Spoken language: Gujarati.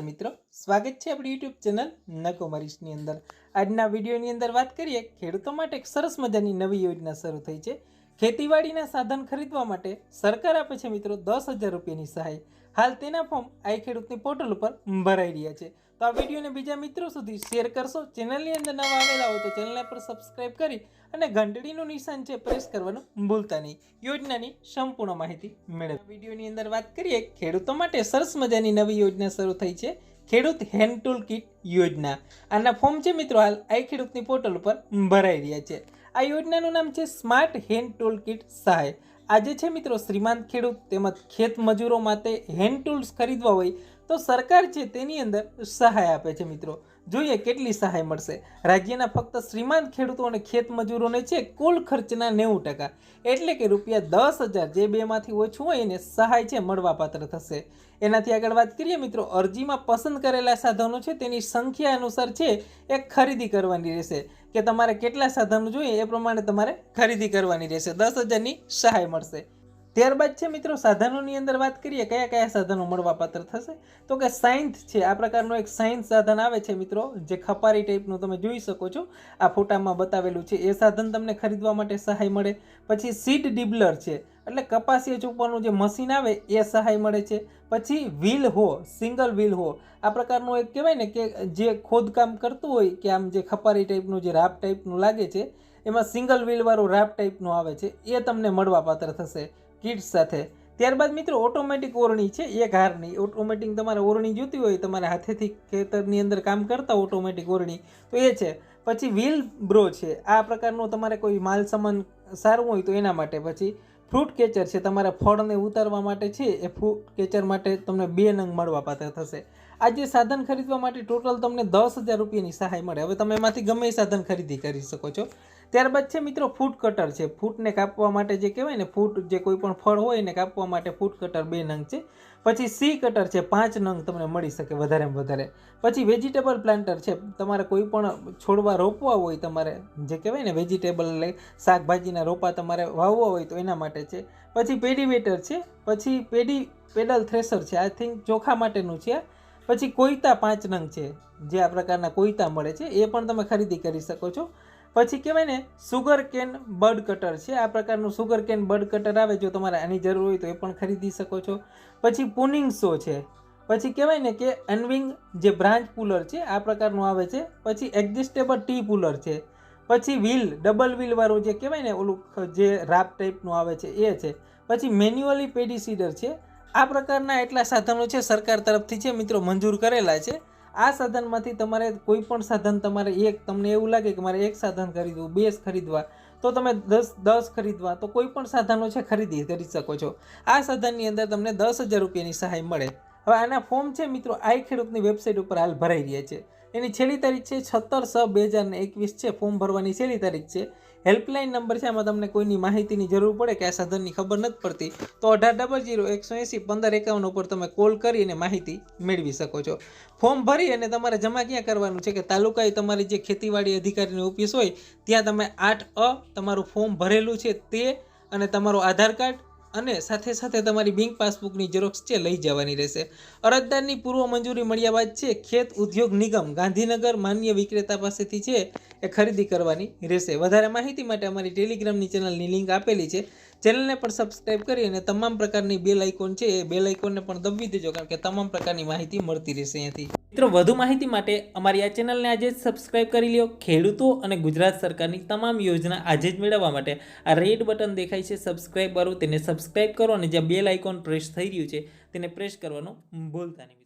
मित्रों, स्वागत है अपनी यूट्यूब चेनल नकोमरीशनी अंदर। आजना विडियोनी अंदर बात करिए खेडूतो माटे एक सरस मजानी नवी योजना शरू थई छे। खेतीवाड़ीना साधन खरीदवा माटे सरकार आपे छे मित्रों 10,000 रूपियानी सहाय। हाल तेना फॉर्म आई खेडूतनी पोर्टल पर भराई रह्या छे। तो आ विडियोने बीजा मित्रों सुधी शेर करशो। चेनलनी अंदर नवा आवेला हो तो चेनलने पर सब्सक्राइब करी અને ઘંટડીનું નિશાન છે પ્રેસ કરવાનું ભૂલતા નહીં। યોજનાની સંપૂર્ણ માહિતી મેળવો। વિડિયોની અંદર વાત કરીએ ખેડૂતો માટે સરસ મજાની નવી યોજના શરૂ થઈ છે, ખેડૂત હેન્ડ ટૂલ કિટ યોજના। આના ફોર્મ છે મિત્રો હાલ આઈ ખેડૂતની પોર્ટલ ઉપર ભરાઈ રહ્યા છે। આ યોજનાનું નામ છે સ્માર્ટ હેન્ડ ટૂલ કિટ સહાય। આજે છે મિત્રો શ્રીમાંત ખેડૂત તેમજ ખેત મજૂરો માટે હેન્ડ ટૂલ્સ ખરીદવા હોય તો સરકાર છે તેની અંદર સહાય આપે છે। મિત્રો જોઈએ કેટલી સહાય મળશે। રાજ્યના ફક્ત શ્રીમાંત ખેડૂતો અને ખેત મજૂરોને છે કુલ ખર્ચના 90% એટલે કે રૂપિયા 10,000 જે બેમાંથી ઓછું હોય એને સહાય છે મળવાપાત્ર થશે। એનાથી આગળ વાત કરીએ મિત્રો, અરજીમાં પસંદ કરેલા સાધનો છે તેની સંખ્યા અનુસાર છે એ ખરીદી કરવાની રહેશે કે તમારે કેટલા સાધનો જોઈએ એ પ્રમાણે તમારે ખરીદી કરવાની રહેશે। 10,000ની સહાય મળશે। ત્યારબાદ છે મિત્રો સાધનોની અંદર વાત કરીએ કયા કયા સાધનો મળવાપાત્ર થશે તો કે સાયન્સ છે। આ પ્રકારનું એક સાયન્સ સાધન આવે છે મિત્રો, જે ખપારી ટાઈપનું તમે જોઈ શકો છો, આ ફોટામાં બતાવેલું છે એ સાધન તમને ખરીદવા માટે સહાય મળે। પછી સીડ ડિબલર છે એટલે કપાસિયા ચોપવાનું જે મશીન આવે એ સહાય મળે છે। પછી વ્હીલ હો, સિંગલ વ્હીલ હો, આ પ્રકારનું એક કહેવાય ને કે જે ખોદકામ કરતું હોય કે આમ જે ખપારી ટાઈપનું જે રાપ ટાઈપનું લાગે છે એમાં સિંગલ વ્હીલવાળું રાપ ટાઈપનું આવે છે એ તમને મળવાપાત્ર થશે કિટ સાથે। ત્યારબાદ મિત્રો ઓટોમેટિક ઓરણી છે, એક હારની ઓટોમેટિક તમારે ઓરણી જોતી હોય તમારે હાથેથી ખેતરની અંદર કામ કરતા ઓટોમેટિક ઓરણી તો એ છે। પછી વ્હીલ બ્રો છે, આ પ્રકારનું તમારે કોઈ માલ સામાન સારું હોય તો એના માટે। પછી ફ્રૂટ કેચર છે, તમારે ફળને ઉતારવા માટે છે એ ફ્રૂટ કેચર માટે તમને 2 નંગ મળવાપાત્ર થશે। આ જે સાધન ખરીદવા માટે ટોટલ તમને 10,000 રૂપિયાની સહાય મળે। હવે તમે એમાંથી ગમે એ સાધન ખરીદી કરી શકો છો। ત્યારબાદ છે મિત્રો ફૂટ કટર છે, ફૂટને કાપવા માટે જે કહેવાય ને ફૂટ જે કોઈ પણ ફળ હોય એને કાપવા માટે ફૂટ કટર 2 નંગ છે। પછી સી કટર છે, 5 નંગ તમને મળી શકે વધારેમાં વધારે। પછી વેજીટેબલ પ્લાન્ટર છે, તમારે કોઈ પણ છોડવા રોપવા હોય તમારે જે કહેવાય ને વેજીટેબલ એટલે શાકભાજીના રોપા તમારે વાવવા હોય તો એના માટે છે। પછી પેડીવેટર છે, પછી પેડલ થ્રેશર છે, આઈ થિંક ચોખા માટેનું છે। પછી કોઈતા 5 નંગ છે, જે આ પ્રકારના કોઈતા મળે છે એ પણ તમે ખરીદી કરી શકો છો। પછી કહેવાય ને સુગર કેન બડ કટર છે, આ પ્રકારનું સુગર કેન બડ કટર આવે, જો તમારે આની જરૂર હોય તો એ પણ ખરીદી શકો છો। પછી પુનિંગ સો છે, પછી કહેવાય ને કે અનવિંગ જે બ્રાન્ચ પુલર છે આ પ્રકારનું આવે છે। પછી એડજસ્ટેબલ ટી પુલર છે। પછી વ્હીલ ડબલ વ્હીલ વાળું જે કહેવાય ને ઓલું જે રાપ ટાઈપનું આવે છે એ છે। પછી મેન્યુઅલી પેડી સીડર છે। આ પ્રકારના એટલા સાધનો છે સરકાર તરફથી છે મિત્રો મંજૂર કરેલા છે। આ સાધનમાંથી તમારે કોઈ પણ સાધન તમારે એક તમને એવું લાગે કે મારે એક સાધન ખરીદવું, 2 ખરીદવા તો તમે 10 ખરીદવા તો કોઈ પણ સાધનો છે ખરીદી કરી શકો છો। આ સાધનની અંદર તમને 10,000 રૂપિયાની સહાય મળે। હવે આના ફોર્મ છે મિત્રો આઈ ખેડૂતની વેબસાઇટ ઉપર હાલ ભરાઈ રહ્યા છે। એની છેલ્લી તારીખ છે 17/6/2021 છે, ફોર્મ ભરવાની છેલ્લી તારીખ છે। હેલ્પલાઇન નંબર છે, આમાં તમને કોઈની માહિતીની જરૂર પડે કે આ સાધનની ખબર નથી પડતી તો 1800 180 1551 ઉપર તમે કોલ કરી અને માહિતી મેળવી શકો છો। ફોર્મ ભરી અને તમારે જમા ક્યાં કરવાનું છે કે તાલુકાએ તમારી જે ખેતીવાડી અધિકારીની ઓફિસ હોય ત્યાં તમે 8A તમારું ફોર્મ ભરેલું છે તે અને તમારું આધાર કાર્ડ અને સાથે સાથે તમારી બેંક પાસબુકની ઝેરોક્સ છે લઈ જવાની રહેશે। અરજદારની પૂર્વ મંજૂરી મળ્યા બાદ છે ખેત ઉદ્યોગ નિગમ ગાંધીનગર માન્ય વિક્રેતા પાસેથી છે એ ખરીદી કરવાની રહેશે। વધારે માહિતી માટે અમારી ટેલિગ્રામની ચેનલની લિંક આપેલી છે, ચેનલને પણ સબસ્ક્રાઇબ કરી અને તમામ પ્રકારની બેલ આઇકોન છે એ બેલ આઇકોનને પણ દબાવી દેજો, કારણ કે તમામ પ્રકારની માહિતી મળતી રહેશે અહીંયાથી। મિત્રો વધુ માહિતી માટે અમારી આ ચેનલને આજે જ સબસ્ક્રાઇબ કરી લ્યો। ખેડૂતો અને ગુજરાત સરકારની તમામ યોજના આજે જ મેળવવા માટે આ રેડ બટન દેખાય છે સબસ્ક્રાઇબ વાળું, તેને સબસ્ક્રાઇબ કરો અને જ્યાં બેલ આઇકોન પ્રેસ થઈ રહ્યું છે તેને પ્રેસ કરવાનું ભૂલતા નહીં।